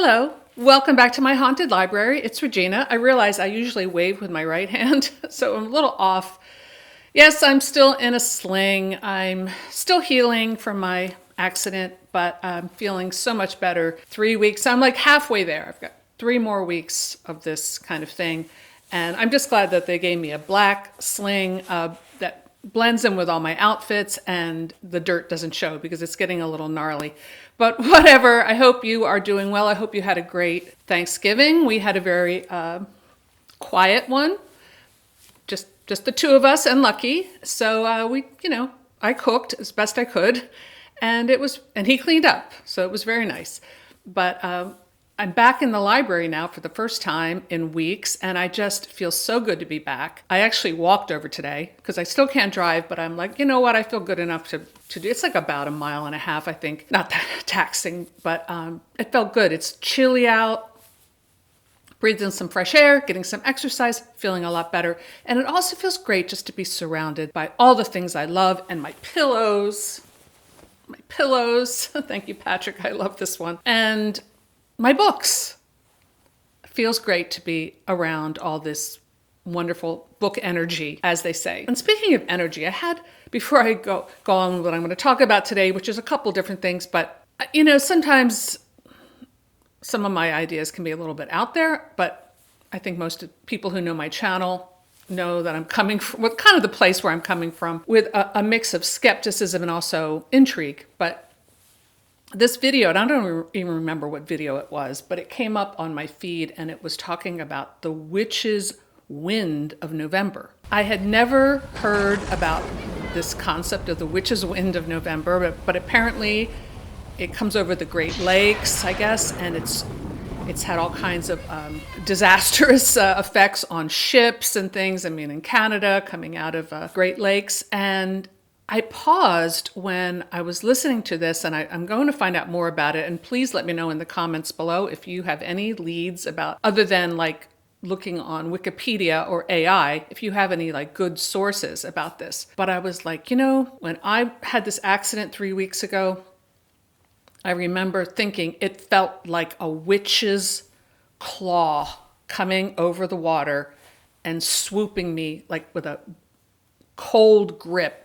Hello, welcome back to my haunted library. It's Regina. I realize I usually wave with my right hand, so I'm a little off. Yes, I'm still in a sling. I'm still healing from my accident, but I'm feeling so much better. 3 weeks, I'm like halfway there. I've got 3 more weeks of this kind of thing. And I'm just glad that they gave me a black sling that blends in with all my outfits and the dirt doesn't show because it's getting a little gnarly. But whatever, I hope you are doing well. I hope you had a great Thanksgiving. We had a very quiet one, just the two of us and Lucky. So I cooked as best I could, and he cleaned up, so it was very nice. But I'm back in the library now for the first time in weeks, and I just feel so good to be back. I actually walked over today because I still can't drive, but I'm like, you know what? I feel good enough to do. It's like about 1.5 miles, I think. Not that taxing, but it felt good. It's chilly out. Breathed in some fresh air, getting some exercise, feeling a lot better. And it also feels great just to be surrounded by all the things I love and my pillows. My pillows. Thank you, Patrick. I love this one. And my books. It feels great to be around all this wonderful book energy, as they say. And speaking of energy, I had, before I go on with what I'm going to talk about today, which is a couple different things, but sometimes some of my ideas can be a little bit out there, but I think most people who know my channel know that I'm coming from, well, kind of the place where I'm coming from, with a mix of skepticism and also intrigue. But this video, and I don't even remember what video it was, but it came up on my feed and it was talking about the witch's wind of November. I had never heard about this concept of the witch's wind of November, but apparently it comes over the Great Lakes, I guess, and it's had all kinds of disastrous effects on ships and things. I mean, in Canada, coming out of Great Lakes. And I paused when I was listening to this, and I'm going to find out more about it. And please let me know in the comments below if you have any leads about, other than like looking on Wikipedia or AI, if you have any like good sources about this. But I was like, when I had this accident 3 weeks ago, I remember thinking it felt like a witch's claw coming over the water and swooping me like with a cold grip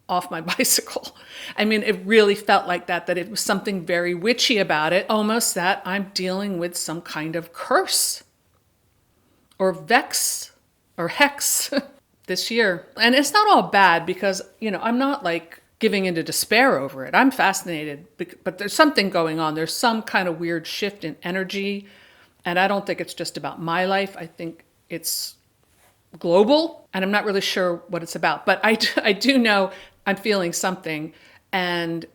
off my bicycle. I mean, it really felt like that it was something very witchy about it, almost that I'm dealing with some kind of curse or vex or hex this year. And it's not all bad because, I'm not like giving into despair over it. I'm fascinated, but there's something going on. There's some kind of weird shift in energy. And I don't think it's just about my life. I think it's global, and I'm not really sure what it's about. But I do know I'm feeling something, and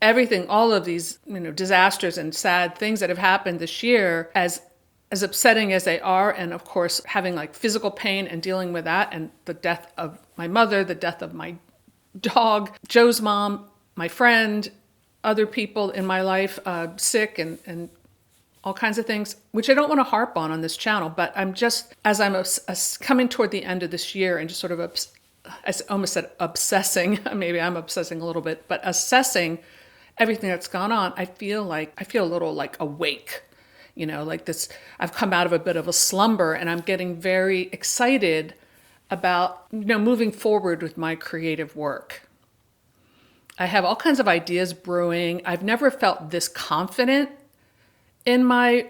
everything, all of these, disasters and sad things that have happened this year, as upsetting as they are, and of course having like physical pain and dealing with that, and the death of my mother, the death of my dog, Joe's mom, my friend, other people in my life sick, and all kinds of things, which I don't want to harp on this channel, but I'm just, as I'm coming toward the end of this year and just sort of, I almost said obsessing, maybe I'm obsessing a little bit, but assessing everything that's gone on, I feel a little like awake, like this, I've come out of a bit of a slumber, and I'm getting very excited about, moving forward with my creative work. I have all kinds of ideas brewing. I've never felt this confident in my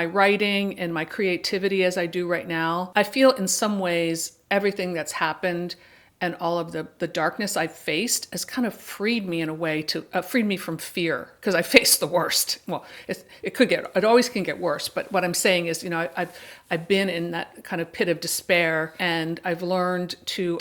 writing and my creativity as I do right now. I feel in some ways everything that's happened and all of the darkness I've faced has kind of freed me in a way to freed me from fear, because I faced the worst. Well, it always can get worse. But what I'm saying is, I've been in that kind of pit of despair, and I've learned to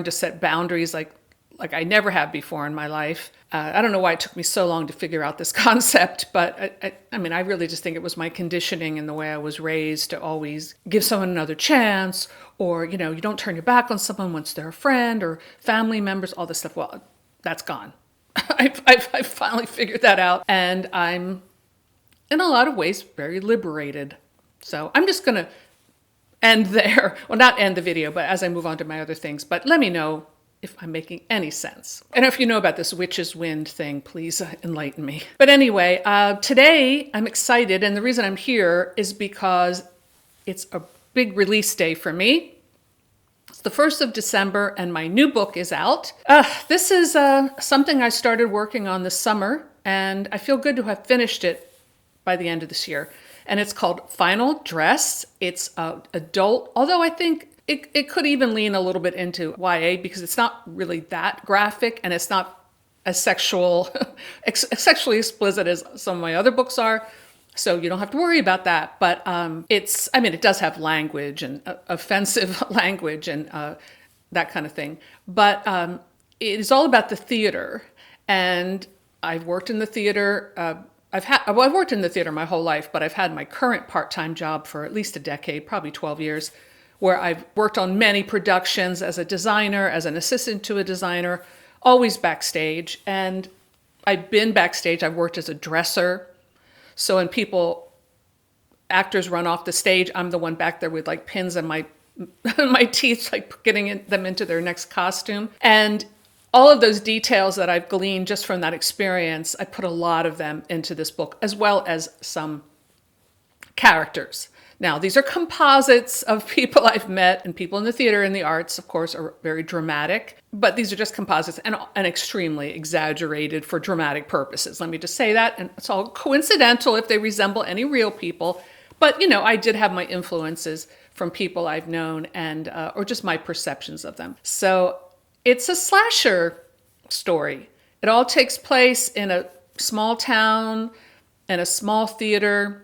set boundaries like I never have before in my life. I don't know why it took me so long to figure out this concept, but I really just think it was my conditioning and the way I was raised to always give someone another chance, or, you don't turn your back on someone once they're a friend or family members, all this stuff. Well, that's gone. I've finally figured that out, and I'm, in a lot of ways, very liberated. So I'm just going to end there. Well, not end the video, but as I move on to my other things. But let me know if I'm making any sense. And if you know about this witch's wind thing, please enlighten me. But anyway, today I'm excited, and the reason I'm here is because it's a big release day for me. It's the 1st of December, and my new book is out. This is something I started working on this summer, and I feel good to have finished it by the end of this year. And it's called Final Dress. It's adult, although I think it could even lean a little bit into YA because it's not really that graphic and it's not as sexually explicit as some of my other books are. So you don't have to worry about that. But it does have language and offensive language and that kind of thing. But it is all about the theater. And I've worked in the theater. I've worked in the theater my whole life, but I've had my current part-time job for at least a decade, probably 12 years, where I've worked on many productions as a designer, as an assistant to a designer, always backstage. And I've been backstage. I've worked as a dresser. So when actors run off the stage, I'm the one back there with like pins in my teeth, like getting them into their next costume. And all of those details that I've gleaned just from that experience, I put a lot of them into this book, as well as some characters. Now, these are composites of people I've met, and people in the theater and the arts, of course, are very dramatic. But these are just composites and extremely exaggerated for dramatic purposes. Let me just say that. And it's all coincidental if they resemble any real people. But, I did have my influences from people I've known and or just my perceptions of them. So it's a slasher story. It all takes place in a small town and a small theater,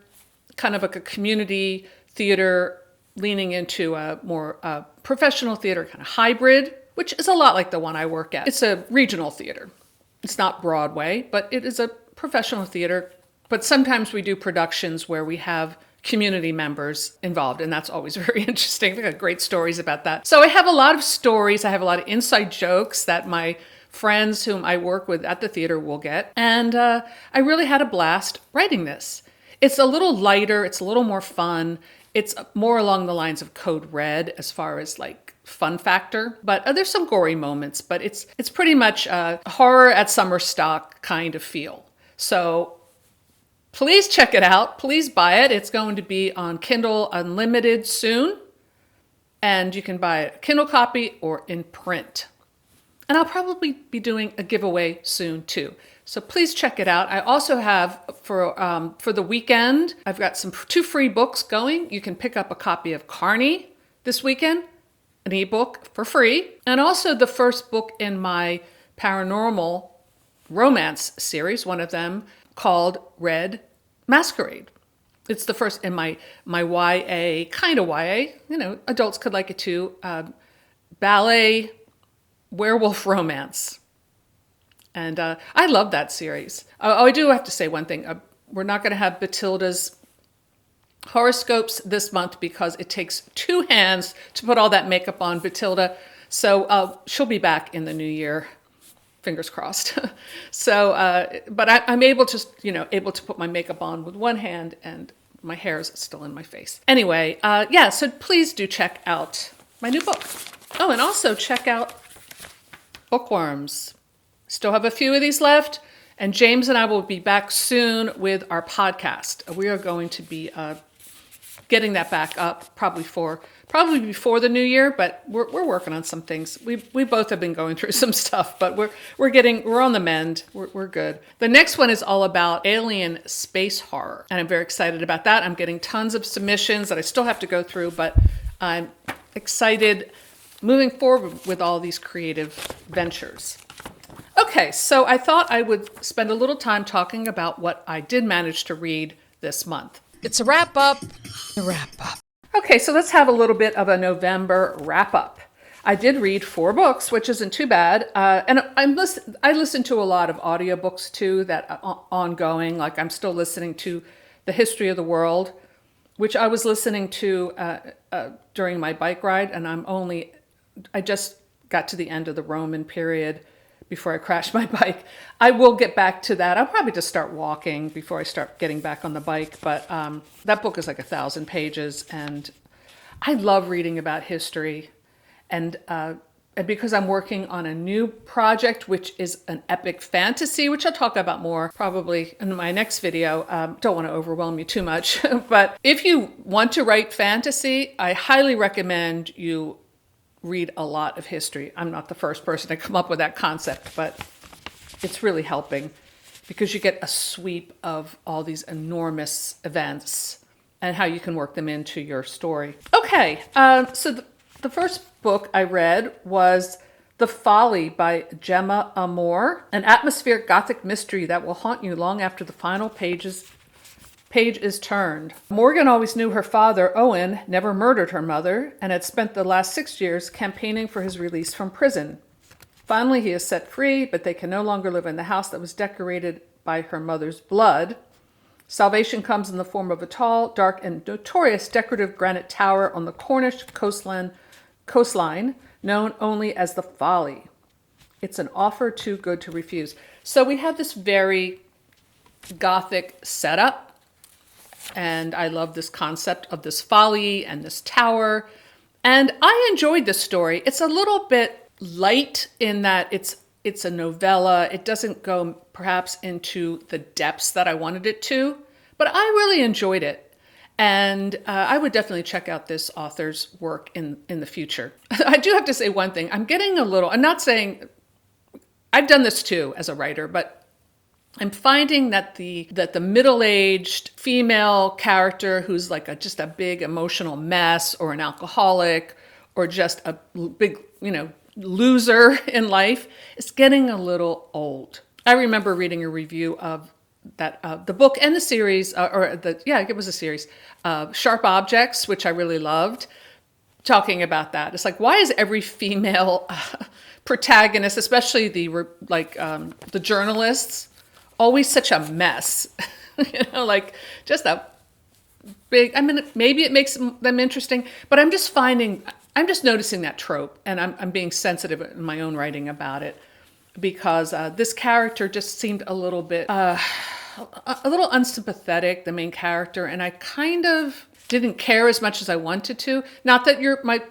kind of like a community theater leaning into a more professional theater, kind of hybrid, which is a lot like the one I work at. It's a regional theater. It's not Broadway, but it is a professional theater. But sometimes we do productions where we have community members involved, and that's always very interesting. I've got great stories about that. So I have a lot of stories. I have a lot of inside jokes that my friends whom I work with at the theater will get. And I really had a blast writing this. It's a little lighter. It's a little more fun. It's more along the lines of Code Red as far as like fun factor. But there's some gory moments, but it's pretty much a horror at summer stock kind of feel. So please check it out. Please buy it. It's going to be on Kindle Unlimited soon. And you can buy a Kindle copy or in print. And I'll probably be doing a giveaway soon too. So please check it out. I also have for the weekend, I've got two free books going. You can pick up a copy of Carney this weekend, an ebook for free. And also the first book in my paranormal romance series, one of them, called Red Masquerade. It's the first in my YA, kind of YA, adults could like it too, ballet werewolf romance. And I love that series. I do have to say one thing. We're not going to have Batilda's horoscopes this month because it takes 2 hands to put all that makeup on Batilda. So she'll be back in the new year. Fingers crossed. But I'm able to put my makeup on with one hand and my hair is still in my face. Anyway, so please do check out my new book. Oh, and also check out Bookworms. Still have a few of these left. And James and I will be back soon with our podcast. We are going to be getting that back up probably before the new year, but we're working on some things. We both have been going through some stuff, but we're on the mend. We're good. The next one is all about alien space horror, and I'm very excited about that. I'm getting tons of submissions that I still have to go through, but I'm excited moving forward with all these creative ventures. Okay, so I thought I would spend a little time talking about what I did manage to read this month. It's a wrap up. Okay, so let's have a little bit of a November wrap up. I did read 4 books, which isn't too bad. And I listen to a lot of audiobooks too that are ongoing. Like I'm still listening to The History of the World, which I was listening to during my bike ride. And I just got to the end of the Roman period before I crashed my bike. I will get back to that. I'll probably just start walking before I start getting back on the bike. But that book is like 1,000 pages, and I love reading about history. And And because I'm working on a new project, which is an epic fantasy, which I'll talk about more probably in my next video. Don't want to overwhelm you too much. But if you want to write fantasy, I highly recommend you read a lot of history. I'm not the first person to come up with that concept, but it's really helping because you get a sweep of all these enormous events and how you can work them into your story. Okay, so the first book I read was The Folly by Gemma Amor, an atmospheric gothic mystery that will haunt you long after the final page is turned. Morgan always knew her father, Owen, never murdered her mother and had spent the last 6 years campaigning for his release from prison. Finally, he is set free, but they can no longer live in the house that was decorated by her mother's blood. Salvation comes in the form of a tall, dark, and notorious decorative granite tower on the Cornish coastline, known only as the Folly. It's an offer too good to refuse. So we have this very gothic setup, and I love this concept of this folly and this tower. And I enjoyed this story. It's a little bit light in that it's a novella. It doesn't go perhaps into the depths that I wanted it to, but I really enjoyed it. And I would definitely check out this author's work in the future. I do have to say one thing. I'm not saying, I've done this too as a writer, but I'm finding that the middle-aged female character who's like just a big emotional mess or an alcoholic or just a big, loser in life is getting a little old. I remember reading a review of that the book and the series, it was a series, Sharp Objects, which I really loved, talking about that. It's like, why is every female protagonist, especially the journalists, always such a mess? Just a big, maybe it makes them interesting, but I'm just noticing that trope, and I'm being sensitive in my own writing about it, because this character just seemed a little bit, a little unsympathetic, the main character, and I kind of didn't care as much as I wanted to. Not that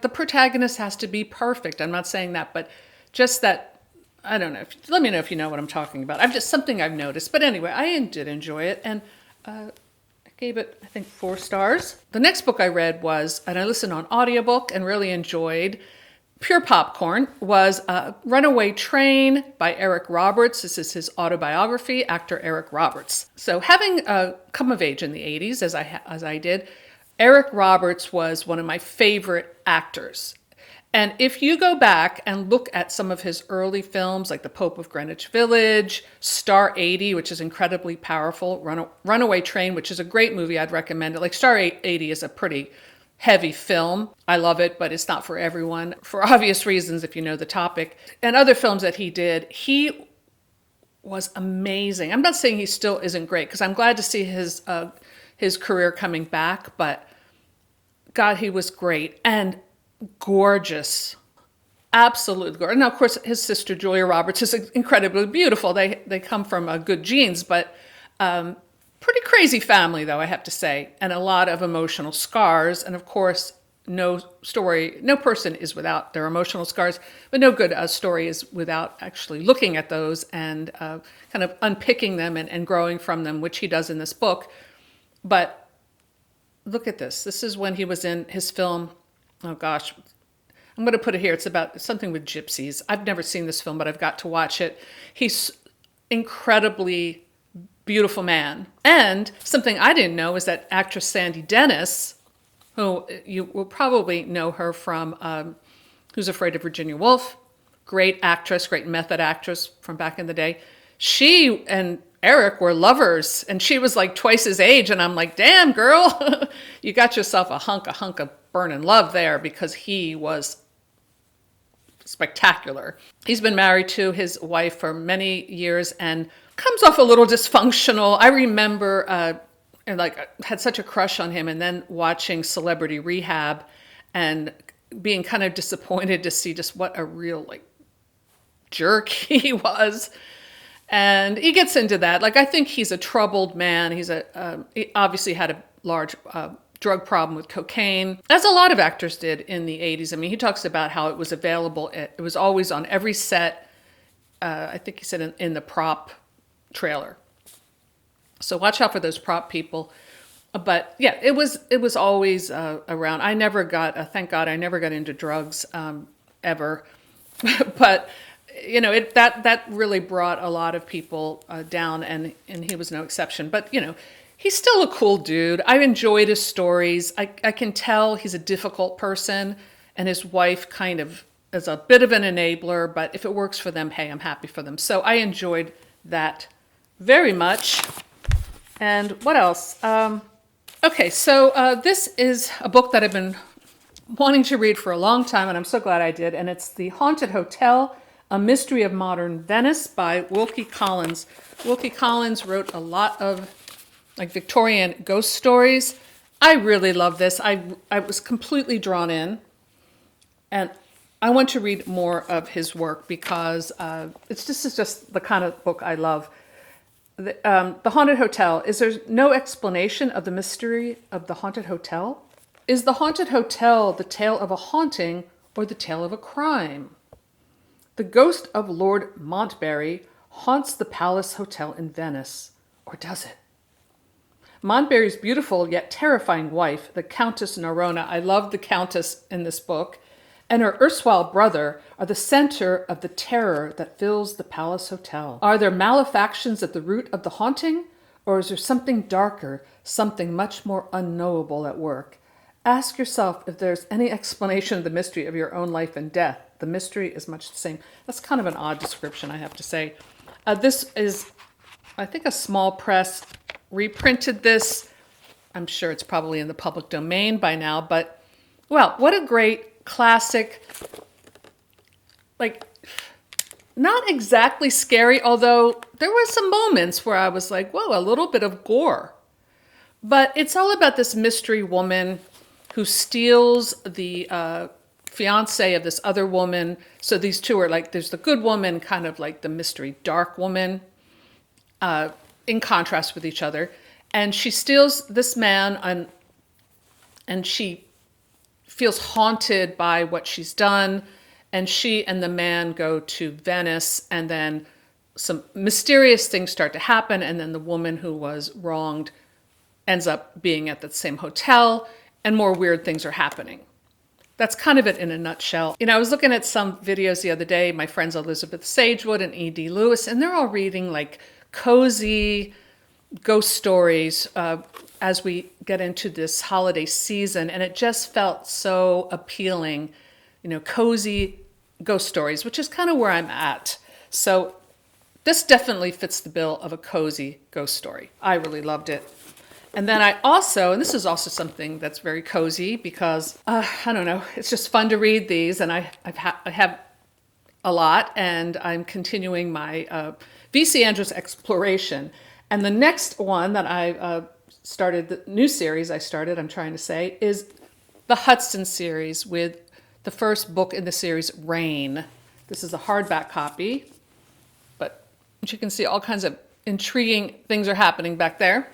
the protagonist has to be perfect. I'm not saying that, but just that, I don't know. Let me know if you know what I'm talking about. Something I've noticed. But anyway, I did enjoy it, and I gave it, I think, 4 stars. The next book I read and I listened on audiobook and really enjoyed, pure popcorn, was Runaway Train by Eric Roberts. This is his autobiography, actor Eric Roberts. So having come of age in the 80s, as I did, Eric Roberts was one of my favorite actors. And if you go back and look at some of his early films, like The Pope of Greenwich Village, Star 80, which is incredibly powerful, Runaway Train, which is a great movie, I'd recommend it. Like Star 80 is a pretty heavy film. I love it, but it's not for everyone, for obvious reasons if you know the topic. And other films that he did, he was amazing. I'm not saying he still isn't great, because I'm glad to see his career coming back, but God, he was great. And gorgeous, absolutely gorgeous. Now, of course, his sister Julia Roberts is incredibly beautiful. They come from good genes, but pretty crazy family, though, I have to say, and a lot of emotional scars. And of course, no person is without their emotional scars, but no good story is without actually looking at those and kind of unpicking them and growing from them, which he does in this book. But look at this. This is when he was in his film. Oh gosh, I'm going to put it here. It's about something with gypsies. I've never seen this film, but I've got to watch it. He's incredibly beautiful man. And something I didn't know is that actress Sandy Dennis, who you will probably know her from Who's Afraid of Virginia Woolf, great actress, great method actress from back in the day. She and Eric were lovers, and she was like twice his age. And I'm like, damn, girl, you got yourself a hunk of burning love there, because he was spectacular. He's been married to his wife for many years and comes off a little dysfunctional. I remember had such a crush on him, and then watching Celebrity Rehab and being kind of disappointed to see just what a real jerk he was. And he gets into that. I think he's a troubled man. He obviously had a large drug problem with cocaine, as a lot of actors did in the 80s. I mean, he talks about how it was available. It was always on every set. I think he said in the prop trailer. So watch out for those prop people. But yeah, it was always around. I never got, thank God, I never got into drugs ever. But that really brought a lot of people down, and he was no exception. But he's still a cool dude. I enjoyed his stories. I can tell he's a difficult person, and his wife kind of is a bit of an enabler, but if it works for them, hey, I'm happy for them. So I enjoyed that very much. And what else? Okay, so this is a book that I've been wanting to read for a long time, and I'm so glad I did, and it's The Haunted Hotel, A Mystery of Modern Venice by Wilkie Collins. Wilkie Collins wrote a lot of Victorian ghost stories. I really love this. I was completely drawn in, and I want to read more of his work because this is just the kind of book I love. The Haunted Hotel. Is there no explanation of the mystery of the Haunted Hotel? Is the Haunted Hotel the tale of a haunting or the tale of a crime? The ghost of Lord Montbarry haunts the Palace Hotel in Venice, or does it? Montbarry's beautiful yet terrifying wife, the Countess Nerona, I love the Countess in this book, and her erstwhile brother are the center of the terror that fills the Palace Hotel. Are there malefactions at the root of the haunting, or is there something darker, something much more unknowable at work? Ask yourself if there's any explanation of the mystery of your own life and death. The mystery is much the same. That's kind of an odd description, I have to say. This is, I think, a small press reprinted this. I'm sure it's probably in the public domain by now, but, well, what a great classic, not exactly scary, although there were some moments where I was like, whoa, a little bit of gore. But it's all about this mystery woman who steals the fiance of this other woman. So these two are there's the good woman, kind of like the mystery dark woman, in contrast with each other. And she steals this man, and she feels haunted by what she's done, and she and the man go to Venice, and then some mysterious things start to happen, and then the woman who was wronged ends up being at the same hotel, and more weird things are happening. That's kind of it in a nutshell. I was looking at some videos the other day, my friends Elizabeth Sagewood and E.D. Lewis, and they're all reading cozy ghost stories as we get into this holiday season, and it just felt so appealing, cozy ghost stories, which is kind of where I'm at. So this definitely fits the bill of a cozy ghost story. I really loved it. And then I also, and this is also something that's very cozy because, I don't know, it's just fun to read these, and I have a lot, and I'm continuing my V.C. Andrews exploration. And the next one that I started, the new series I'm trying to say, is the Hudson series with the first book in the series, Rain. This is a hardback copy, but you can see all kinds of intriguing things are happening back there.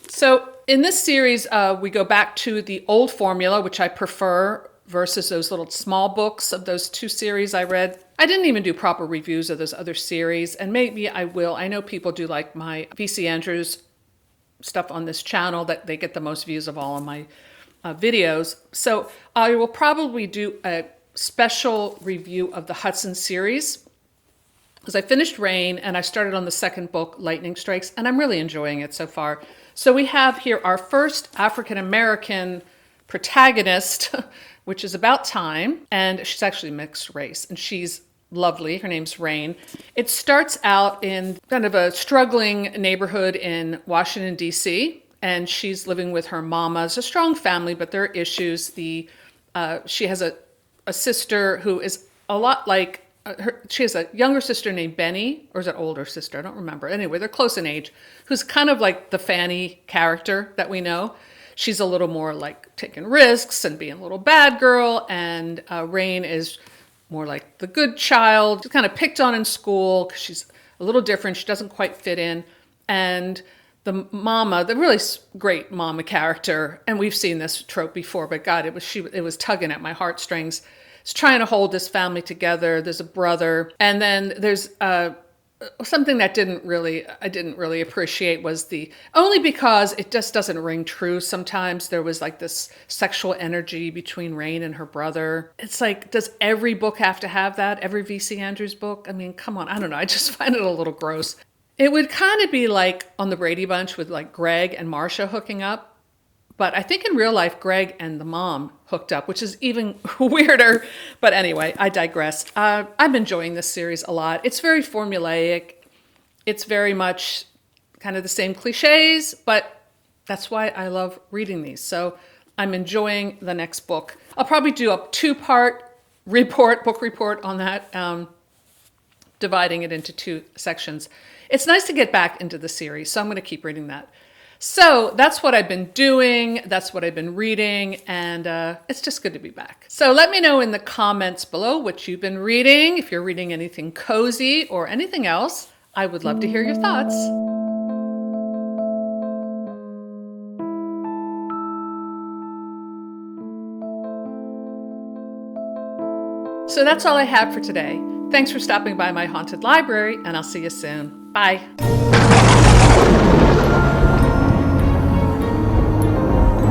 So in this series, we go back to the old formula, which I prefer, versus those little small books of those two series I read. I didn't even do proper reviews of those other series, and maybe I will. I know people do like my V.C. Andrews stuff on this channel, that they get the most views of all of my videos. So I will probably do a special review of the Hudson series, because I finished Rain and I started on the second book, Lightning Strikes, and I'm really enjoying it so far. So we have here our first African-American protagonist, which is about time, and she's actually mixed race, and she's lovely. Her name's Rain. It starts out in kind of a struggling neighborhood in Washington, D.C., and she's living with her mama. It's a strong family, but there are issues. She has a sister who is a lot like she has a younger sister named Benny, or is it older sister? I don't remember. Anyway, they're close in age, who's kind of like the Fanny character that we know. She's a little more like taking risks and being a little bad girl, and Rain is more like the good child. She's kind of picked on in school because she's a little different. She doesn't quite fit in. And the mama, the really great mama character, and we've seen this trope before, but God, it was tugging at my heartstrings. It's trying to hold this family together. There's a brother, and then there's something that I didn't really appreciate was only because it just doesn't ring true sometimes. There was like this sexual energy between Rain and her brother. It's like, does every book have to have that? Every V.C. Andrews book? I mean, come on. I don't know. I just find it a little gross. It would kind of be like on the Brady Bunch with like Greg and Marcia hooking up. But I think in real life, Greg and the mom hooked up, which is even weirder. But anyway, I digress. I'm enjoying this series a lot. It's very formulaic. It's very much kind of the same cliches, but that's why I love reading these. So I'm enjoying the next book. I'll probably do a 2-part book report on that, dividing it into 2 sections. It's nice to get back into the series, so I'm going to keep reading that. So that's what I've been doing. That's what I've been reading. And it's just good to be back. So let me know in the comments below what you've been reading. If you're reading anything cozy or anything else, I would love to hear your thoughts. So that's all I have for today. Thanks for stopping by my haunted library, and I'll see you soon. Bye.